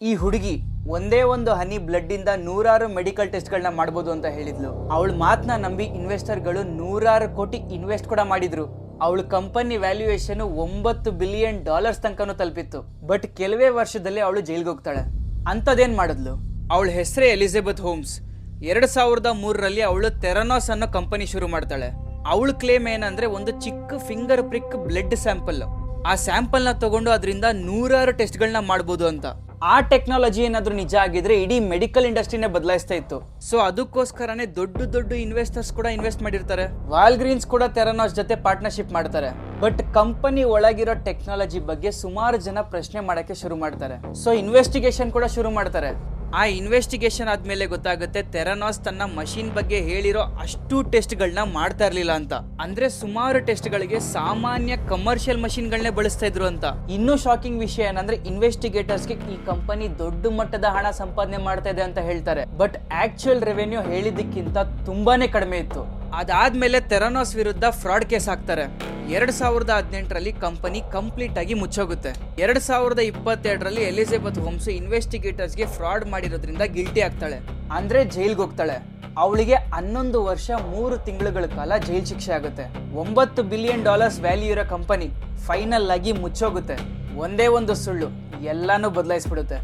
ಈ ಹುಡುಗಿ ಒಂದೇ ಒಂದು ಹನಿ ಬ್ಲಡ್ ಇಂದ ನೂರಾರು ಮೆಡಿಕಲ್ ಟೆಸ್ಟ್ಗಳನ್ನ ಮಾಡ್ಬೋದು ಅಂತ ಹೇಳಿದ್ಲು. ಅವಳ ಮಾತನ್ನ ನಂಬಿ ಇನ್ವೆಸ್ಟರ್ಗಳು ನೂರಾರು ಕೋಟಿ ಇನ್ವೆಸ್ಟ್ ಕೂಡ ಮಾಡಿದ್ರು. ಅವಳ ಕಂಪನಿ ವ್ಯಾಲ್ಯೂಯೇಷನ್ $9 ಬಿಲಿಯನ್ ತನಕನೂ ತಲುಪಿತ್ತು. ಬಟ್ ಕೆಲವೇ ವರ್ಷದಲ್ಲಿ ಅವಳು ಜೈಲ್ಗೆ ಹೋಗ್ತಾಳೆ. ಅಂಥದ್ದೇನ್ ಮಾಡಿದ್ಲು? ಅವಳ ಹೆಸರೇ ಎಲಿಜಬೆತ್ ಹೋಮ್ಸ್. 2003ರಲ್ಲಿ ಅವಳು ಥೆರನಾಸ್ ಅನ್ನೋ ಕಂಪನಿ ಶುರು ಮಾಡ್ತಾಳೆ. ಅವಳ ಕ್ಲೇಮ್ ಏನಂದ್ರೆ ಒಂದು ಚಿಕ್ಕ ಫಿಂಗರ್ ಪ್ರಿಕ್ ಬ್ಲಡ್ ಸ್ಯಾಂಪಲ್, ಆ ಸ್ಯಾಂಪಲ್ನ ತಗೊಂಡು ಅದರಿಂದ ನೂರಾರು ಟೆಸ್ಟ್ಗಳನ್ನ ಮಾಡ್ಬೋದು ಅಂತ. ಆ ಟೆಕ್ನಾಲಜಿ ಏನಾದ್ರೂ ನಿಜ ಆಗಿದ್ರೆ ಇಡೀ ಮೆಡಿಕಲ್ ಇಂಡಸ್ಟ್ರಿನೇ ಬದಲಾಯಿಸ್ತಾ ಇತ್ತು. ಸೊ ಅದಕ್ಕೋಸ್ಕರನೇ ದೊಡ್ಡ ದೊಡ್ಡ ಇನ್ವೆಸ್ಟರ್ಸ್ ಕೂಡ ಇನ್ವೆಸ್ಟ್ ಮಾಡಿರ್ತಾರೆ. ವಾಲ್ಗ್ರೀನ್ಸ್ ಕೂಡ ಥೆರನಾಸ್ ಜೊತೆ ಪಾರ್ಟ್ನರ್ಶಿಪ್ ಮಾಡ್ತಾರೆ. ಬಟ್ ಕಂಪನಿ ಒಳಗಿರೋ ಟೆಕ್ನಾಲಜಿ ಬಗ್ಗೆ ಸುಮಾರು ಜನ ಪ್ರಶ್ನೆ ಮಾಡಕ್ಕೆ ಶುರು ಮಾಡ್ತಾರೆ. ಸೊ ಇನ್ವೆಸ್ಟಿಗೇಷನ್ ಕೂಡ ಶುರು ಮಾಡ್ತಾರೆ. ಆ ಇನ್ವೆಸ್ಟಿಗೇಷನ್ ಆದ್ಮೇಲೆ ಗೊತ್ತಾಗುತ್ತೆ ಥೆರನಾಸ್ ತನ್ನ ಮಷೀನ್ ಬಗ್ಗೆ ಹೇಳಿರೋ ಅಷ್ಟು ಟೆಸ್ಟ್ಗಳನ್ನ ಮಾಡ್ತಾ ಇರ್ಲಿಲ್ಲ ಅಂತ. ಅಂದ್ರೆ ಸುಮಾರು ಟೆಸ್ಟ್ಗಳಿಗೆ ಸಾಮಾನ್ಯ ಕಮರ್ಷಿಯಲ್ ಮಷೀನ್ಗಳನ್ನೇ ಬಳಸ್ತಾ ಇದ್ರು ಅಂತ. ಇನ್ನೂ ಶಾಕಿಂಗ್ ವಿಷಯ ಏನಂದ್ರೆ ಇನ್ವೆಸ್ಟಿಗೇಟರ್ಸ್ಗೆ ಈ ಕಂಪನಿ ದೊಡ್ಡ ಮಟ್ಟದ ಹಣ ಸಂಪಾದನೆ ಮಾಡ್ತಾ ಇದೆ ಅಂತ ಹೇಳ್ತಾರೆ. ಬಟ್ ಆಕ್ಚುಯಲ್ ರೆವೆನ್ಯೂ ಹೇಳಿದ್ದಕ್ಕಿಂತ ತುಂಬಾನೇ ಕಡಿಮೆ ಇತ್ತು. ಅದಾದ್ಮೇಲೆ ಥೆರನಾಸ್ ವಿರುದ್ಧ ಫ್ರಾಡ್ ಕೇಸ್ ಹಾಕ್ತಾರೆ. 2018ರಲ್ಲಿ ಕಂಪನಿ ಕಂಪ್ಲೀಟ್ ಆಗಿ ಮುಚ್ಚೋಗುತ್ತೆ. 2022ರಲ್ಲಿ ಎಲಿಜಬೆತ್ ಹೋಮ್ಸ್ ಇನ್ವೆಸ್ಟಿಗೇಟರ್ಸ್ಗೆ ಫ್ರಾಡ್ ಮಾಡಿರೋದ್ರಿಂದ ಗಿಲ್ಟಿ ಆಗ್ತಾಳೆ. ಅಂದ್ರೆ ಜೈಲ್ಗೆ ಹೋಗ್ತಾಳೆ. ಅವಳಿಗೆ 11 ವರ್ಷ 3 ತಿಂಗಳುಗಳ ಕಾಲ ಜೈಲ್ ಶಿಕ್ಷೆ ಆಗುತ್ತೆ. $9 ಬಿಲಿಯನ್ ವ್ಯಾಲ್ಯೂ ಇರೋ ಕಂಪನಿ ಫೈನಲ್ ಆಗಿ ಮುಚ್ಚೋಗುತ್ತೆ. ಒಂದೇ ಒಂದು ಸುಳ್ಳು ಎಲ್ಲಾನು ಬದಲಾಯಿಸ್ಬಿಡುತ್ತೆ.